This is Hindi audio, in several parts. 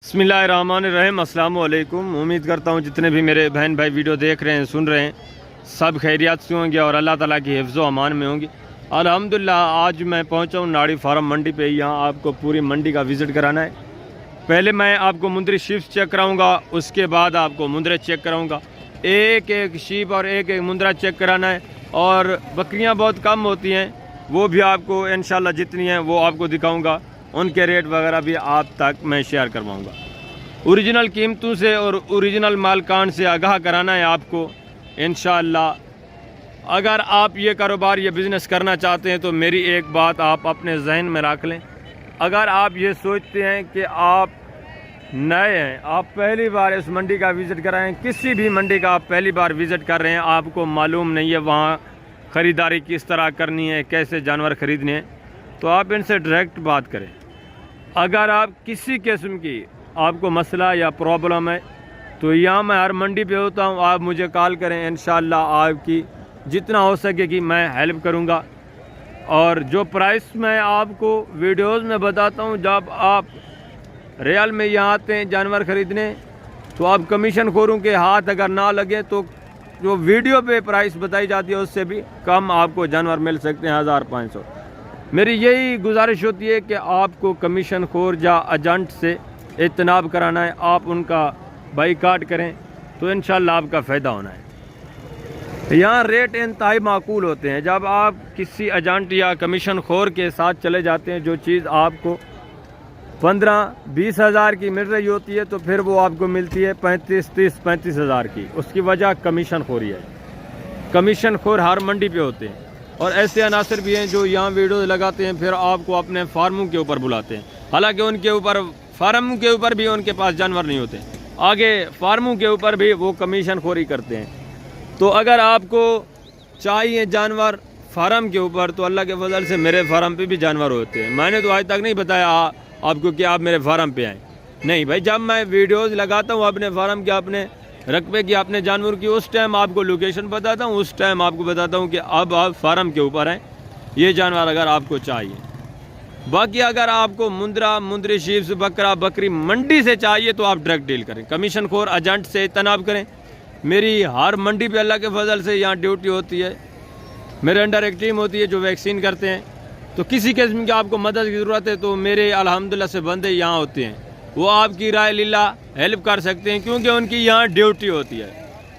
बिस्मिल्लाहिर्रहमानिर्रहीम। अस्सलाम वालेकुम। उम्मीद करता हूँ जितने भी मेरे बहन भाई वीडियो देख रहे हैं, सुन रहे हैं, सब खैरियत से होंगे और अल्लाह ताला की हिफ्ज़ व अमान में होंगे। अल्हम्दुलिल्लाह आज मैं पहुँचा हूँ नाड़ी फार्म मंडी पे। यहाँ आपको पूरी मंडी का विज़िट कराना है। पहले मैं आपको मुंदरी शीप चेक कराऊँगा, उसके बाद आपको मुंदरे चेक कराऊँगा। एक एक शीप और एक एक मुंदरा चेक कराना है। और बकरियाँ बहुत कम होती हैं, वो भी आपको इंशाल्लाह जितनी हैं वो आपको दिखाऊँगा। उनके रेट वगैरह भी आप तक मैं शेयर करवाऊँगा। ओरिजिनल कीमतों से और ओरिजिनल मालकान से आगाह कराना है आपको इंशाअल्लाह। अगर आप ये कारोबार ये बिज़नेस करना चाहते हैं तो मेरी एक बात आप अपने जहन में रख लें। अगर आप ये सोचते हैं कि आप नए हैं, आप पहली बार इस मंडी का विज़िट कर रहे हैं, किसी भी मंडी का आप पहली बार विज़िट कर रहे हैं, आपको मालूम नहीं है वहाँ ख़रीदारी किस तरह करनी है, कैसे जानवर ख़रीदने हैं, तो आप इनसे डायरेक्ट बात करें। अगर आप किसी किस्म की आपको मसला या प्रॉब्लम है तो यहाँ मैं हर मंडी पे होता हूँ, आप मुझे कॉल करें, इंशाअल्लाह आपकी जितना हो सकेगी मैं हेल्प करूँगा। और जो प्राइस मैं आपको वीडियोस में बताता हूँ, जब आप रियल में यहाँ आते हैं जानवर ख़रीदने तो आप कमीशन खोरों के हाथ अगर ना लगे तो जो वीडियो पे प्राइस बताई जाती है उससे भी कम आपको जानवर मिल सकते हैं, 1500। मेरी यही गुजारिश होती है कि आपको कमीशन खोर या एजेंट से इत्तनाब कराना है, आप उनका बाईकाट करें तो इंशाल्लाह आपका फ़ायदा होना है। यहाँ रेट इंतहाई माकूल होते हैं। जब आप किसी एजेंट या कमीशन खोर के साथ चले जाते हैं, जो चीज़ आपको 15-20 हज़ार की मिल रही होती है तो फिर वो आपको मिलती है 35 हज़ार की। उसकी वजह कमीशन खोरी है। कमीशन खोर हर मंडी पे होते हैं और ऐसे अनासर भी हैं जो यहाँ वीडियो लगाते हैं, फिर आपको अपने फार्मों के ऊपर बुलाते हैं। हालांकि उनके ऊपर फार्मों के ऊपर भी उनके पास जानवर नहीं होते, आगे फार्मों के ऊपर भी वो कमीशन खोरी करते हैं। तो अगर आपको चाहिए जानवर फार्म के ऊपर तो अल्लाह के फजल से मेरे फार्म पे भी जानवर होते हैं। मैंने तो आज तक नहीं बताया आपको कि आप मेरे फार्म पे आएँ, नहीं भाई। जब मैं वीडियोज़ लगाता हूँ अपने फार्म के, अपने रकबे की, अपने जानवर की, उस टाइम आपको लोकेशन बताता हूँ, उस टाइम आपको बताता हूँ कि अब आप फार्म के ऊपर हैं, ये जानवर अगर आपको चाहिए। बाकी अगर आपको मुंदरी शीप से बकरा बकरी मंडी से चाहिए तो आप डायरेक्ट डील करें, कमीशन खोर एजेंट से इत्तनाब करें। मेरी हर मंडी पे अल्लाह के फजल से यहाँ ड्यूटी होती है, मेरे अंडर एक टीम होती है जो वैक्सीन करते हैं। तो किसी किस्म की आपको मदद की ज़रूरत है तो मेरे अल्हम्दुलिल्लाह से बंदे यहाँ होते हैं, वो आपकी राय लीला हेल्प कर सकते हैं, क्योंकि उनकी यहाँ ड्यूटी होती है।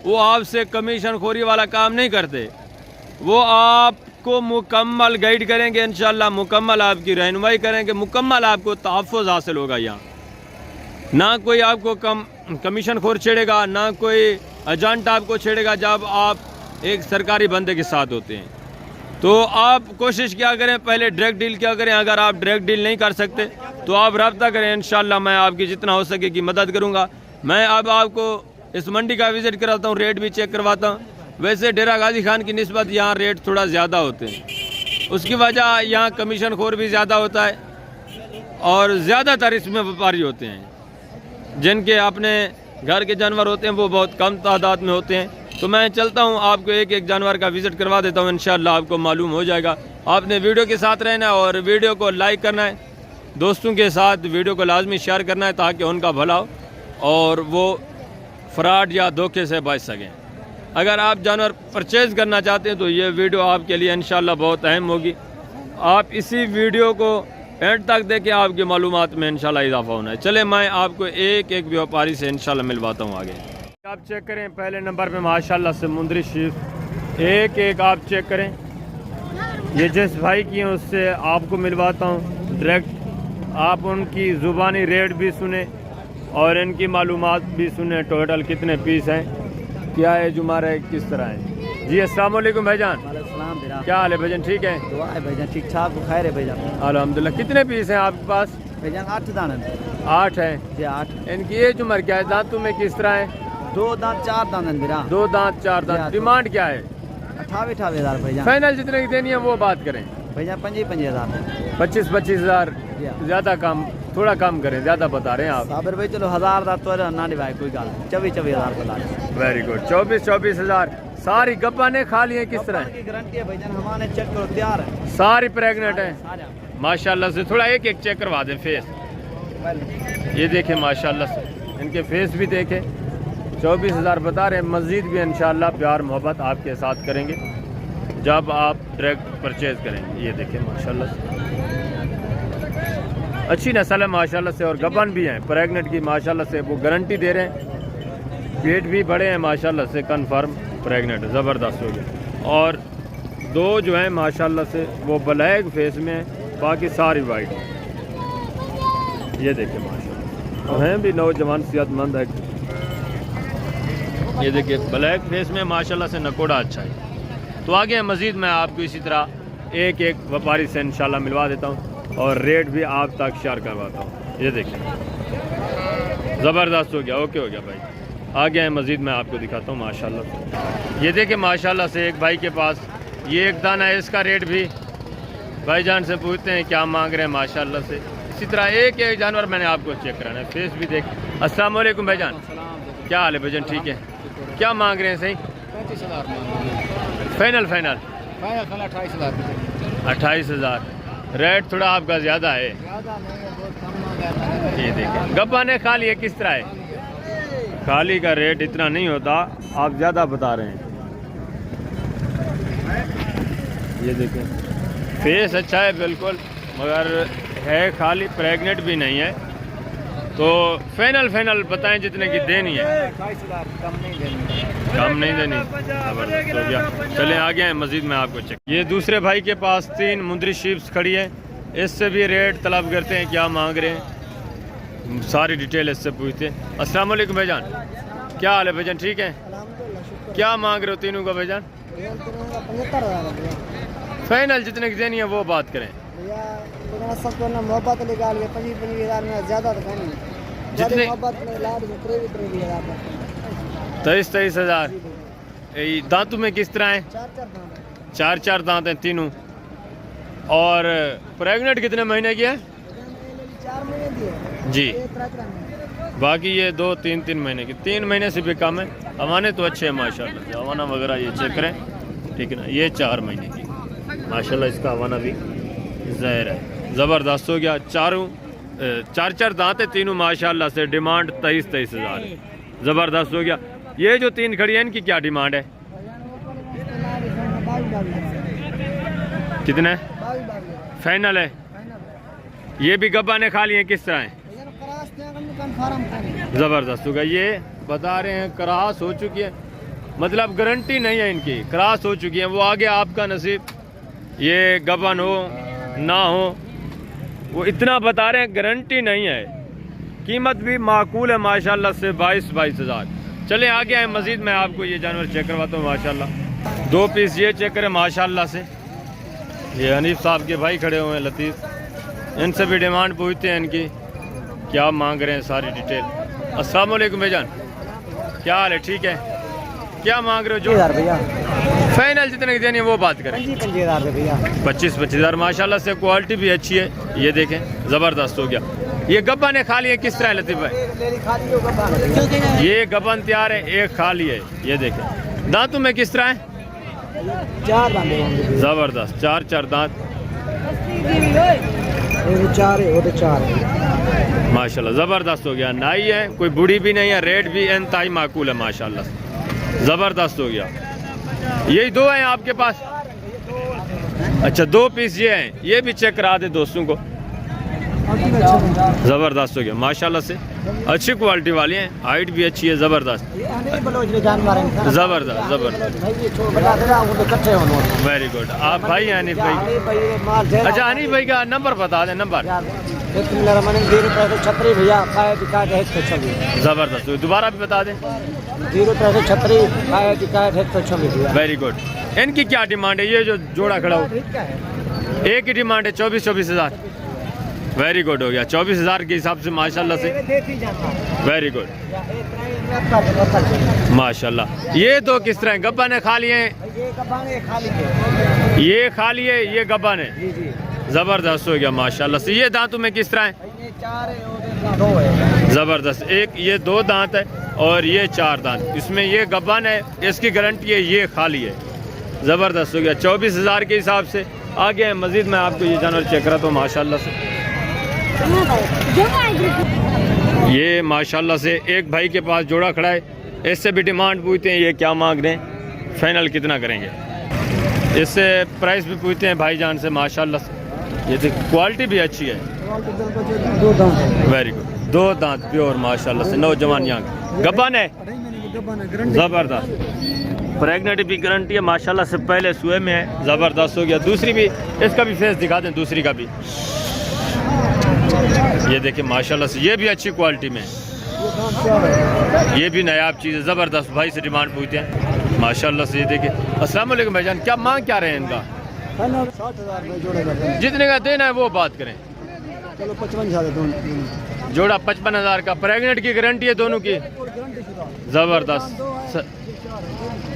वो आपसे कमीशन खोरी वाला काम नहीं करते, वो आपको मुकम्मल गाइड करेंगे, इंशाल्लाह मुकम्मल आपकी रहनुमाई करेंगे, मुकम्मल आपको तहफ़्फ़ुज़ हासिल होगा। यहाँ ना कोई आपको कमीशन खोर छेड़ेगा, ना कोई एजेंट आपको छेड़ेगा। जब आप एक सरकारी बंदे के साथ होते हैं तो आप कोशिश क्या करें, पहले डायरेक्ट डील क्या करें। अगर आप डायरेक्ट डील नहीं कर सकते तो आप रब्ता करें, इंशाल्लाह मैं आपकी जितना हो सकेगी मदद करूंगा। मैं अब आपको इस मंडी का विज़िट कराता हूं, रेट भी चेक करवाता हूं। वैसे डेरा गाजी खान की निस्बत यहाँ रेट थोड़ा ज़्यादा होते हैं, उसकी वजह यहाँ कमीशन खोर भी ज़्यादा होता है और ज़्यादातर इसमें व्यापारी होते हैं, जिनके अपने घर के जानवर होते हैं वो बहुत कम तादाद में होते हैं। तो मैं चलता हूं, आपको एक एक जानवर का विज़िट करवा देता हूं, इंशाल्लाह आपको मालूम हो जाएगा। आपने वीडियो के साथ रहना है और वीडियो को लाइक करना है, दोस्तों के साथ वीडियो को लाजमी शेयर करना है ताकि उनका भला हो और वो फ्रॉड या धोखे से बच सकें। अगर आप जानवर परचेज़ करना चाहते हैं तो ये वीडियो आपके लिए इंशाल्लाह बहुत अहम होगी। आप इसी वीडियो को एंड तक देखें, आपकी मालूमात में इंशाल्लाह इजाफा होना है। चले मैं आपको एक एक व्यापारी से इंशाल्लाह मिलवाता हूँ आगे। आप चेक करें, पहले नंबर पे माशाल्लाह से मुंदरी शीप एक एक आप चेक करें। ये जिस भाई की हैं उससे आपको मिलवाता हूँ डायरेक्ट, आप उनकी ज़ुबानी रेट भी सुने और इनकी मालूमात भी सुने, टोटल कितने पीस हैं, क्या है, जुमारा है, किस तरह है। जी अस्सलाम वालेकुम भाईजान। क्या हाल है भाईजान, ठीक है? दुआ है भाईजान, ठीक ठाक खैर है भाईजान। अल्हम्दुलिल्लाह। कितने पीस हैं आपके पास भाईजान? 8 दाने। 8 है जी 8। इनकी एज उम्र क्या है, दांतों में किस तरह है? 2 दांत 4 दांत मेरा। 2 दांत 4 दांत। डिमांड क्या है? 28 हज़ार भाईजान। फाइनल जितने की देनी है वो बात करें भाईजान। 25 हज़ार। 25 हज़ार। ज़्यादा कम, थोड़ा कम करें, ज़्यादा बता रहे हैं आप। साबिर भाई चलो 1000 दा तो ना भाई कोई गाल 24 हज़ार बता। Very good. 24 हज़ार। सारी गप्पा ने खा लिए किस तरह की गारंटी है भाईजान, हमारे चेक करो तैयार है, सारी प्रेग्नेंट है माशाल्लाह से। थोड़ा एक एक चेक करवा दें फेस। ये देखें माशाल्लाह से, इनके फेस भी देखें। 24,000 बता रहे हैं। मज़ीद भी इंशाल्लाह प्यार मोहब्बत आपके साथ करेंगे जब आप डायरेक्ट परचेज़ करेंगे। ये देखें माशाल्लाह से, अच्छी नस्ल है माशाल्लाह से, और गबन भी हैं प्रेगनेंट की माशाल्लाह से, वो गारंटी दे रहे हैं। पेट भी बड़े हैं माशाल्लाह से, कन्फर्म प्रेगनेंट, ज़बरदस्त हो गया। और दो जो हैं माशाल्लाह से वो ब्लैक फेस में हैं, बाकी सारी वाइट। ये देखिए माशाल्लाह, और हैं भी नौजवान सेहतमंद है। ये देखिए ब्लैक फेस में माशाल्लाह से नकोड़ा अच्छा है। तो आगे मज़ीद मैं आपको इसी तरह एक एक व्यापारी से इंशाल्लाह मिलवा देता हूँ और रेट भी आप तक शेयर करवाता हूँ। ये देखिए ज़बरदस्त हो गया, ओके हो गया भाई। आगे हैं मज़ीद मैं आपको दिखाता हूँ माशाल्लाह। ये देखिए माशाल्लाह से एक भाई के पास ये एक दाना है, इसका रेट भी भाईजान से पूछते हैं क्या मांग रहे हैं माशाल्लाह से। इसी तरह एक एक जानवर मैंने आपको चेक कराना है, फेस भी देख। अस्सलाम वालेकुम भाईजान, क्या हाल है भाईजान? ठीक है, क्या मांग रहे हैं? सही 35,000 फाइनल फाइनल 28,000। 28,000। रेट थोड़ा आपका ज़्यादा है। ये देखें गब्बाने खाली है, किस तरह है? खाली का रेट इतना नहीं होता, आप ज़्यादा बता रहे हैं। ये देखें फेस अच्छा है बिल्कुल, मगर है खाली, प्रेग्नेंट भी नहीं है। तो फाइनल बताएं जितने की देनी है। 28,000 कम नहीं देनी। ज़बरदस्त हो गया। चलें आगे हैं मज़ीद में आपको चेक। ये दूसरे भाई के पास 3 मुंदरी शीप्स खड़ी है, इससे भी रेट तलब करते हैं, क्या मांग रहे हैं सारी डिटेल इससे पूछते हैं। अस्सलाम वालेकुम भाईजान, क्या हाल है भाईजान? ठीक है, क्या मांग रहे हो तीनों का भाईजान? 75,000 फाइनल जितने की देनी है वो बात करें। मोहब्बत निकाल के 25,000 में ज़्यादा तो नहीं, जितने 23,000। दांतों में किस तरह है? 4 दांत हैं तीनों। और प्रेग्नेंट कितने महीने की है? 4 महीने की है जी, बाकी ये 2-3 महीने की, 3 महीने से भी कम है। हवाने तो अच्छे हैं माशाल्लाह, हवाना वगैरह ये चेक करें, ठीक है ना। ये 4 महीने की माशाल्लाह, इसका हवाना भी ज़ाहिर है। ज़बरदस्त हो गया। 4 दांत है तीनों माशाल्लाह से। डिमांड 23,000 है। ज़बरदस्त हो गया। ये जो 3 खड़ी है इनकी क्या डिमांड है? कितने फाइनल है? ये भी गब्बाने खाली हैं, किस तरह है? ज़बरदस्त हो गया। ये बता रहे हैं क्रॉस हो चुकी है, मतलब गारंटी नहीं है इनकी, क्रॉस हो चुकी है। वो आगे आपका नसीब, ये गबन हो ना हो, वो इतना बता रहे हैं, गारंटी नहीं है। कीमत भी माकूल है माशाल्लाह से, 22,000। चले आगे आए मज़ीद मैं आपको ये जानवर चेक करवाता हूँ माशाल्लाह। 2 पीस ये चेक करें माशाल्लाह से। ये हनीफ साहब के भाई खड़े हुए हैं लतीफ़, इनसे भी डिमांड पूछते हैं इनकी क्या मांग रहे हैं, सारी डिटेल। अस्सलाम वालेकुम भाईजान, क्या हाल है? ठीक है, क्या मांग रहे हो? जो भैया फाइनल जितने की देनी है वो बात करें। 25,000 भैया। 25,000 माशाल्लाह से, क्वालिटी भी अच्छी है। ये देखें ज़बरदस्त हो गया। ये गब्बन है खाली है, किस तरह है लतीफ़ भाई? ये गब्बन तैयार है, एक खाली है। ये देखें दांतों में किस तरह है? 4 दांत ज़बरदस्त, 4 दांत 4 माशाल्लाह, ज़बरदस्त हो गया। नाई है, कोई बूढ़ी भी नहीं है, रेट भी इंतहाई माकूल है माशाल्लाह से। ज़बरदस्त हो गया। यही 2 हैं आपके पास? अच्छा, 2 पीस ये हैं, ये भी चेक करा दे दोस्तों को। ज़बरदस्त हो गया माशाल्लाह से, अच्छी क्वालिटी वाली हैं, हाइट भी अच्छी है। ज़बरदस्त ज़बरदस्त वेरी गुड। आप भाई हैं हनीफ भाई? अच्छा, हनीफ भाई का नंबर बता दें। नंबर 0 भैया, ज़बरदस्त, दोबारा भी बता दें। 0 वेरी गुड। इनकी क्या डिमांड है? ये जो जोड़ा खड़ा हो, एक ही डिमांड है 24,000। वेरी गुड हो गया। 24,000 के हिसाब से माशाल्लाह से, वेरी गुड माशाल्लाह। ये तो किस तरह गब्बान है? खाली है? ये खाली है, ये गब्बान है। ज़बरदस्त हो गया माशाल्लाह से। ये दांतों में किस तरह है? ज़बरदस्त, एक ये 2 दांत है और ये 4 दांत। इसमें ये गब्बान है, इसकी गारंटी है, ये खाली है। ज़बरदस्त हो गया 24,000 के हिसाब से। आगे मज़ीद मैं आपको ये जानवर चेक करा तो माशाल्लाह से ये माशाल्लाह से एक भाई के पास जोड़ा खड़ा है, इससे भी डिमांड पूछते हैं ये क्या मांग रहे हैं, फाइनल कितना करेंगे। इससे प्राइस भी पूछते हैं भाईजान से माशाल्लाह से। ये देखिए क्वालिटी भी अच्छी है, वेरी गुड, 2 दांत प्योर माशाल्लाह से, नौजवान यहाँ गब्बन है, ज़बरदस्त, प्रेगनेंट भी गारंटी है माशाल्लाह से, पहले सुए में है, ज़बरदस्त हो गया। दूसरी भी, इसका भी फेस दिखा दें, दूसरी का भी, ये देखिए माशाल्लाह से, ये भी अच्छी क्वालिटी में है, ये भी नायाब चीज़ है, ज़बरदस्त। भाई से डिमांड पूछते हैं माशाल्लाह से। ये देखिए, अस्सलाम वालेकुम भाईजान, क्या मांग क्या रहे हैं इनका? 60,000 जितने का देना है वो बात करें। चलो 55,000 जोड़ा 55,000 का, प्रेगनेंट की गारंटी है दोनों की, ज़बरदस्त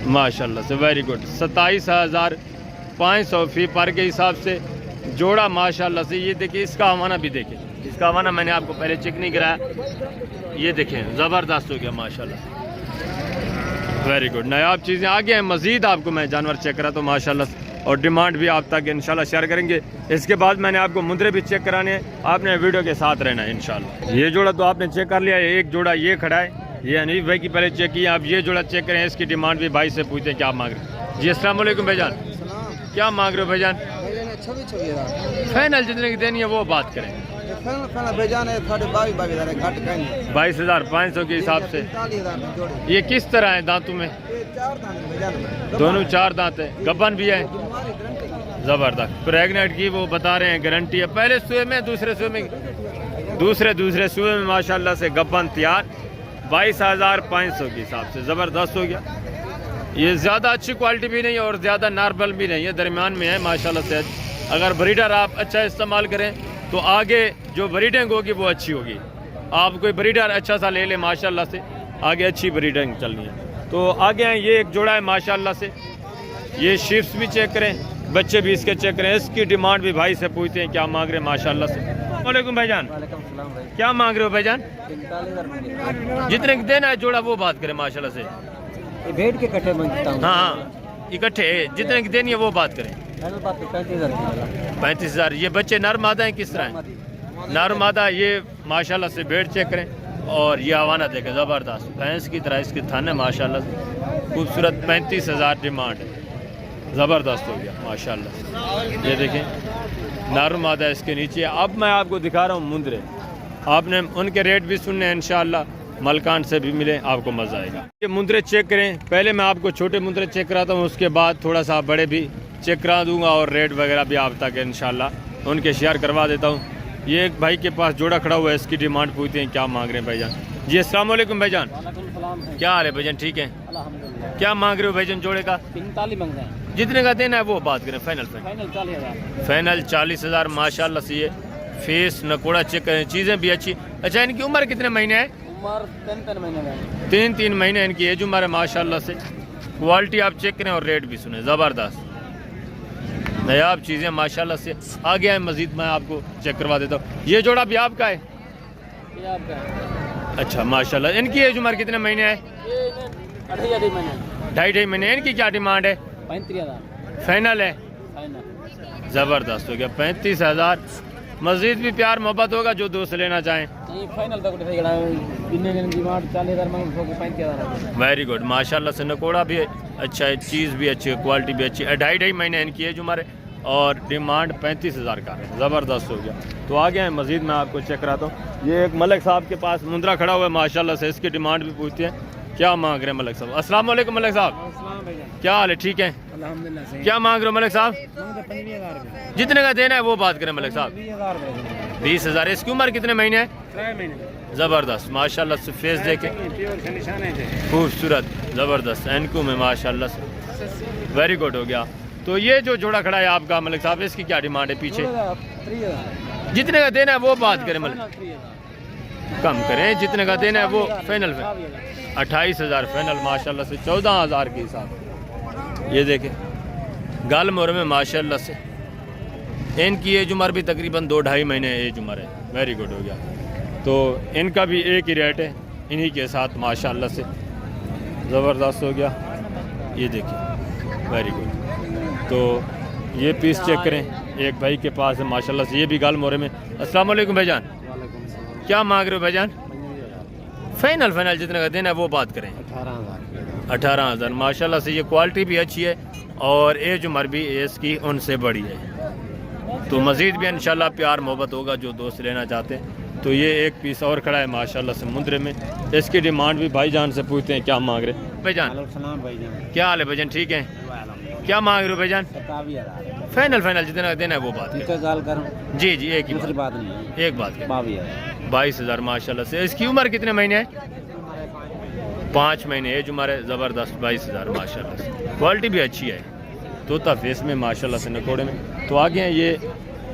माशाल्लाह से, वेरी गुड। 27,500 फी पर के हिसाब से जोड़ा माशाल्लाह से। ये देखिए, इसका हवाना भी देखें, इसका हवाना मैंने आपको पहले चेक नहीं कराया, ये देखें ज़बरदस्त हो गया माशाल्लाह, वेरी गुड। नायाब चीज़ें आगे हैं, मज़ीद आपको मैं जानवर चेक करा तो माशाल्लाह से, और डिमांड भी आप तक इंशाल्लाह शेयर करेंगे। इसके बाद मैंने आपको मुंदरे भी चेक कराने हैं, आपने वीडियो के साथ रहना है इंशाल्लाह। ये जोड़ा तो आपने चेक कर लिया है, एक जोड़ा ये खड़ा है, ये हनीफ भाई की पहले चेक किया, आप ये जोड़ा चेक करें, इसकी डिमांड भी भाई से पूछते हैं क्या मांग रहे हैं। जी अस्सलाम वालेकुम भाईजान, क्या मांग रहे हो भाईजान? फाइनल जितने की देनी है वो बात करें। 22,500 के हिसाब से। ये किस तरह है दांतों में? दोनों 4 दांत है, गब्बन भी है, ज़बरदस्त। प्रेगनेंट की वो बता रहे हैं गारंटी है, पहले सुए में, दूसरे सुए में, दूसरे सुए में माशाल्लाह से गब्बन तैयार, 22,500 के हिसाब से, ज़बरदस्त हो गया। ये ज़्यादा अच्छी क्वालिटी भी नहीं है और ज़्यादा नॉर्मल भी नहीं है, दरमियान में है माशाल्लाह से। अगर ब्रीडर आप अच्छा इस्तेमाल करें तो आगे जो ब्रीडिंग होगी वो अच्छी होगी। आप कोई ब्रीडर अच्छा सा ले ले माशाल्लाह से, आगे अच्छी ब्रीडिंग चलनी है। तो आगे हैं, ये एक जोड़ा है माशाल्लाह से, ये शिफ्स भी चेक करें, बच्चे भी इसके चेक करें। इसकी डिमांड भी भाई से पूछते हैं क्या मांग रहे हैं माशाल्लाह से। वालेकुम भाईजान, क्या मांग रहे हो भाईजान? 45,000 जितने की देना है जोड़ा वो बात करें माशाल्लाह से। भेड़ के कट्ठे मांगता हूँ। हाँ इकट्ठे, जितने की देनी है वो बात करें। 35,000। ये बच्चे नर मादा हैं, किस तरह हैं? नर मादा। ये माशाल्लाह से भेड़ चेक करें, और ये हवाना देखें, ज़बरदस्त भैंस की तरह इसकी थन है माशाल्लाह से, खूबसूरत। 35,000 डिमांड है, ज़बरदस्त हो गया माशाल्लाह से। ये देखें नर मादा इसके नीचे। अब मैं आपको दिखा रहा हूँ मुंदरे, आपने उनके रेट भी सुनने हैं इंशाल्लाह, मलकान से भी मिले, आपको मज़ा आएगा। ये मुंदरे चेक करें, पहले मैं आपको छोटे मुंदरे चेक कराता हूँ, उसके बाद थोड़ा सा बड़े भी चेक करा दूंगा, और रेट वगैरह भी आप तक इंशाल्लाह उनके शेयर करवा देता हूँ। ये एक भाई के पास जोड़ा खड़ा हुआ है, इसकी डिमांड पूछते हैं क्या मांग रहे हैं भाईजान। जी अस्सलाम वालेकुम भाईजान, क्या हाल है भाईजान? ठीक है, क्या मांग रहे हो भाईजान जोड़े का? 45 मांग रहे हैं। जितने का देना है वो बात करें। फाइनल 40,000 माशाल्लाह से। ये फेस नकोड़ा चेक करें, चीज़ें भी अच्छी। अच्छा, इनकी उम्र कितने महीने है? उम्र 3 महीने। 3 महीने इनकी एज उम्र है माशाल्लाह से। क्वालिटी आप चेक करें और रेट भी सुने, ज़बरदस्त नायाब चीज़ें माशाल्लाह से। आगे आए मज़ीद मैं आपको चेक करवा देता हूँ। ये जोड़ा भी आपका है? ये आपका है। अच्छा माशाल्लाह। इनकी एज उम्र कितने महीने है? 2.5 महीने। 2.5 महीने। इनकी क्या डिमांड है? 35,000 फाइनल है, ज़बरदस्त हो गया। 35,000। मज़ीद भी प्यार मोहब्बत होगा जो दोस्त लेना चाहें। फाइनल तक डिमांड 40,000 मांग, 35,000। वेरी गुड माशाल्लाह से। नकोड़ा भी अच्छा है, चीज़ भी अच्छी है, क्वालिटी भी अच्छी है। 2.5 महीने इनकी एज उम्र है और डिमांड 35,000 का है, ज़बरदस्त हो गया। तो आगे हैं मज़ीद मैं आपको चेक कराता हूँ। ये एक मलिक साहब के पास मुंदरा खड़ा हुआ है माशाल्लाह से, इसकी डिमांड भी पूछते हैं क्या मांग रहे हैं मलिक साहब। अस्सलाम वालेकुम मलिक साहब, क्या हाल है? ठीक है, अल्हम्दुलिल्लाह। क्या मांग रहे हो मलिक साहब? 15,000। जितने का देना है वो बात करें मलिक साहब। 20,000। इसकी उम्र कितने महीने है? 3 महीने। ज़बरदस्त माशाल्लाह से। फेस देखे, खूबसूरत, ज़बरदस्त एनकू में माशाल्लाह से, वेरी गुड हो गया। तो ये जो जोड़ा खड़ा है आपका मलिक साहब, इसकी क्या डिमांड है पीछे? 3,000। जितने का देना है वो बात करें मलिक, कम करें, जितने का देना है वो फाइनल में। 28,000 फाइनल माशाल्लाह से। 14,000 के हिसाब। ये देखें गाल मोर में माशाल्लाह से। इनकी एज उम्र भी तकरीबन 2-2.5 महीने एज उम्र है, वेरी गुड हो गया। तो इनका भी एक ही रेट है इन्हीं के साथ माशाल्लाह से, ज़बरदस्त हो गया। ये देखिए वेरी गुड। तो ये पीस चेक करें, एक भाई के पास है माशाल्लाह से, ये भी गाल मोरे में। अस्सलाम वालेकुम भाईजान, क्या मांग रहे हो भाईजान? फाइनल जितने का देना है वो बात करें। 18,000 माशाल्लाह से। ये क्वालिटी भी अच्छी है और एज उम्र भी इसकी उनसे बड़ी है, तो मज़ीद भी इंशाल्लाह प्यार मोहब्बत होगा जो दोस्त लेना चाहते हैं। तो ये एक पीस और खड़ा है माशाल्लाह से मुंद्रे में। इसकी डिमांड भी भाईजान से पूछते हैं क्या मांग रहे भाईजान। क्या हाल है भाईजान, ठीक है? क्या मांग रहे हो भाईजान? फाइनल जितना का देना है वो बात है। जी एक ही बात नहीं, एक बात 22,000 माशाल्लाह से। इसकी उम्र कितने महीने है? 5 महीने एज उम्र है, ज़बरदस्त। 22,000 माशाल्लाह से। क्वालिटी भी अच्छी है, तोता फेस में माशाल्लाह से, नकोड़े में। तो आगे हैं ये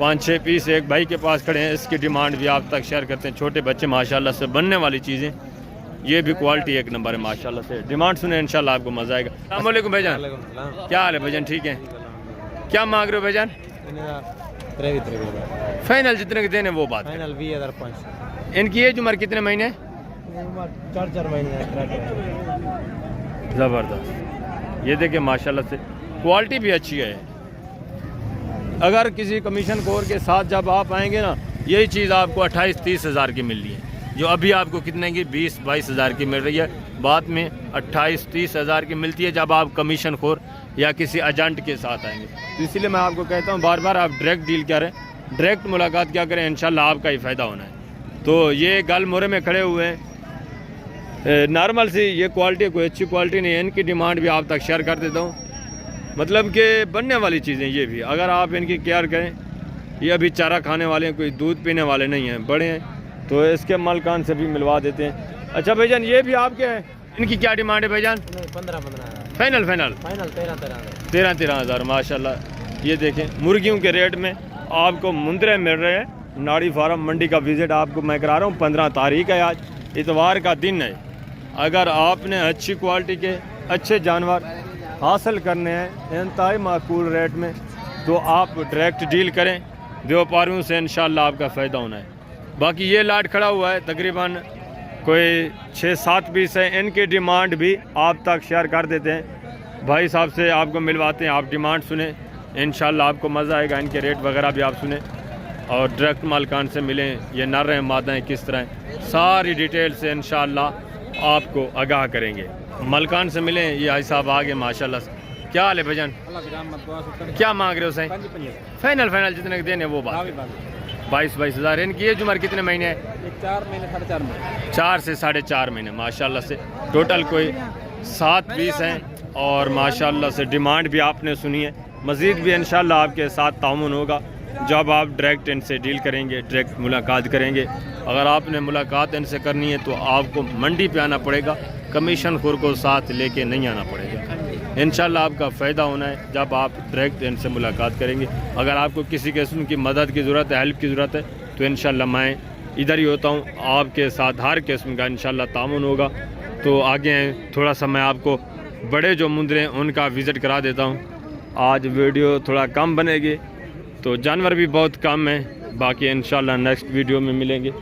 5-6 पीस एक भाई के पास खड़े हैं। इसकी डिमांड भी आप तक शेयर करते हैं। छोटे बच्चे माशाल्लाह से, बनने वाली चीज़ें, ये भी क्वालिटी एक नंबर है माशाल्लाह से। डिमांड सुने इंशाल्लाह आपको मज़ा आएगा। अस्सलाम वालेकुम भाईजान, क्या हाल है भाईजान, ठीक है? क्या मांग रहे हो भाईजान? फाइनल जितने के देने वो बात। 20,500। इनकी एज उम्र कितने महीने है? 4 महीने। ज़बरदस्त। ये देखिए माशाल्लाह से क्वालिटी भी अच्छी है। अगर किसी कमीशन कोर के साथ जब आप आएंगे ना, यही चीज़ आपको 28-30 हज़ार की मिल रही है, जो अभी आपको कितने की 20-22 हज़ार की मिल रही है। बाद में 28-30 हज़ार की मिलती है जब आप कमीशन खोर या किसी एजेंट के साथ आएंगे। तो इसलिए मैं आपको कहता हूँ बार बार आप डायरेक्ट डील करें, डायरेक्ट मुलाकात क्या करें, इंशाल्लाह आपका ही फ़ायदा होना है। तो ये गल मोरे में खड़े हुए हैं, नॉर्मल सी ये क्वालिटी, कोई अच्छी क्वालिटी नहीं है। इनकी डिमांड भी आप तक शेयर कर देता हूँ, मतलब कि बनने वाली चीज़ें ये भी, अगर आप इनकी केयर करें। ये अभी चारा खाने वाले हैं, कोई दूध पीने वाले नहीं हैं, बड़े हैं, तो इसके मालकान से भी मिलवा देते हैं। अच्छा भाईजान, ये भी आपके हैं, इनकी क्या डिमांड है भाईजान? 15 फाइनल 13 हज़ार माशाल्लाह। ये देखें मुर्गियों के रेट में आपको मुंद्रे मिल रहे हैं। नाड़ी फार्म मंडी का विज़िट आपको मैं करा रहा हूँ। 15 तारीख है, आज इतवार का दिन है। अगर आपने अच्छी क्वालिटी के अच्छे जानवर हासिल करने हैं इंतहाई माकूल रेट में, तो आप डायरेक्ट डील करें व्यापारियों से, इंशाल्लाह आपका फ़ायदा होना है। बाकी ये लाट खड़ा हुआ है, तकरीबन कोई 6-7 पीस है। इनकी डिमांड भी आप तक शेयर कर देते हैं, भाई साहब से आपको मिलवाते हैं। आप डिमांड सुने, इंशाल्लाह आपको मज़ा आएगा। इनके रेट वगैरह भी आप सुने और डायरेक्ट मालकान से मिलें, ये नर हैं मादा किस तरह हैं, सारी डिटेल से इंशाल्लाह आपको आगाह करेंगे। मालकान से मिलें। ये भाई साहब आ गए माशाल्लाह से। क्या हाल है भाईजान, क्या मांग रहे हो सही? फाइनल जितने के देने वो बात। 22 हज़ार। इनकी एज उम्र कितने महीने है? 4 महीने 4.5 महीने। 4 से 4.5 महीने माशाल्लाह से। टोटल कोई 7 पीस हैं और माशाल्लाह से डिमांड भी आपने सुनी है। मज़ीद भी इंशाल्लाह आपके साथ तामुन होगा जब आप डायरेक्ट इनसे डील करेंगे, डायरेक्ट मुलाकात करेंगे। अगर आपने मुलाकात इनसे करनी है तो आपको मंडी पे आना पड़ेगा, कमीशन खोर को साथ लेके नहीं आना पड़ेगा। इंशाल्लाह आपका फ़ायदा होना है जब आप डायरेक्ट इनसे मुलाकात करेंगे। अगर आपको किसी किस्म की मदद की ज़रूरत है, हेल्प की ज़रूरत है, तो इंशाल्लाह मैं इधर ही होता हूँ आपके साथ। हर किस्म का इंशाल्लाह तामुन होगा। तो आगे थोड़ा सा मैं आपको बड़े जो मुंद्रे हैं उनका विज़िट करा देता हूँ। आज वीडियो थोड़ा कम बनेगी, तो जानवर भी बहुत कम है। बाकी इंशाल्लाह नेक्स्ट वीडियो में मिलेंगे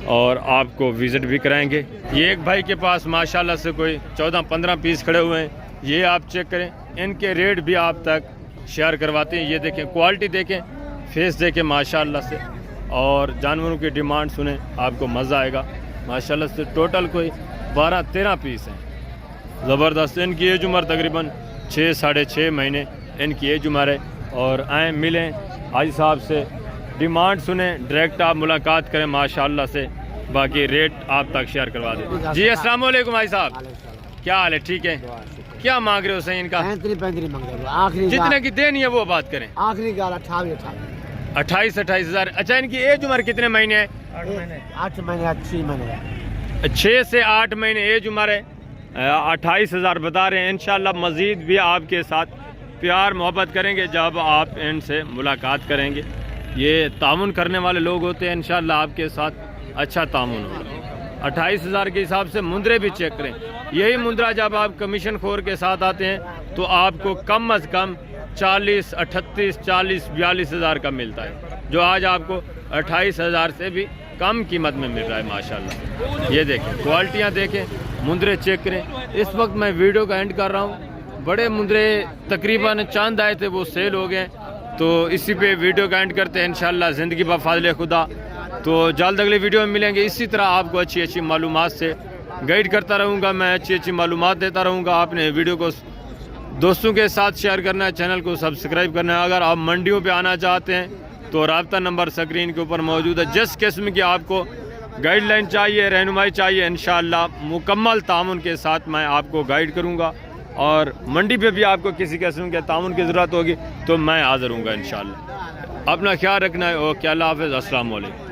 और आपको विज़िट भी कराएंगे। ये एक भाई के पास माशाल्लाह से कोई 14-15 पीस खड़े हुए हैं, ये आप चेक करें। इनके रेट भी आप तक शेयर करवाते हैं। ये देखें क्वालिटी देखें, फेस देखें माशाल्लाह से, और जानवरों की डिमांड सुने, आपको मज़ा आएगा माशाल्लाह से। टोटल कोई 12-13 पीस हैं, ज़बरदस्त। इनकी एज उम्र तकरीबन 6-6.5 महीने इनकी एज उम्र है। और आए मिलें हाजी साहब से, डिमांड सुने, डायरेक्ट आप मुलाकात करें माशाल्लाह से। बाकी रेट आप तक शेयर करवा दें। जी अस्सलाम वालेकुम भाई साहब, क्या हाल है, ठीक है? क्या मांग रहे हो सही इनका? 35 मांग रहे हो। आखिरी जितने की देनी है वो बात करें। आखिरी गाल 28 हज़ार। अच्छा, इनकी एज उम्र कितने महीने है? 8 महीने 6 महीने 6 से 8 महीने एज उम्र है। 28 हज़ार बता रहे हैं। इंशाल्लाह मज़ीद भी आपके साथ प्यार मोहब्बत करेंगे जब आप इनसे मुलाकात करेंगे। ये तामुन करने वाले लोग होते हैं, इंशाल्लाह आपके साथ अच्छा तामुन होगा। 28 हज़ार के हिसाब से मुंद्रे भी चेक करें। यही मुंद्रा जब आप कमीशन खोर के साथ आते हैं तो आपको कम अज़ कम 40, 38, 40, 42 हज़ार का मिलता है, जो आज आपको 28 हज़ार से भी कम कीमत में मिल रहा है माशाल्लाह। ये देखें, क्वालिटियाँ देखें, मुंद्रे चेक करें। इस वक्त मैं वीडियो का एंड कर रहा हूँ। बड़े मुंद्रे तकरीबन चंद आए थे, वो सेल हो गए। तो इसी पे वीडियो का एंड करते हैं इंशाल्लाह ज़िंदगी बा फाज़िल खुदा। तो जल्द अगले वीडियो में मिलेंगे। इसी तरह आपको अच्छी अच्छी मालूमात से गाइड करता रहूँगा, मैं अच्छी अच्छी मालूमात देता रहूँगा। आपने वीडियो को दोस्तों के साथ शेयर करना है, चैनल को सब्सक्राइब करना है। अगर आप मंडियों पे आना चाहते हैं तो राब्ता नंबर स्क्रीन के ऊपर मौजूद है। जिस किस्म की आपको गाइडलाइन चाहिए, रहनुमाई चाहिए, इंशाअल्लाह मुकम्मल तामुन के साथ मैं आपको गाइड करूँगा। और मंडी पे भी आपको किसी किस्म के तामुन की ज़रूरत होगी तो मैं हाज़िर हूँगा इंशाअल्लाह। अपना ख्याल रखना है। ओके, अल्लाह हाफ़िज़, अस्सलाम वालेकुम।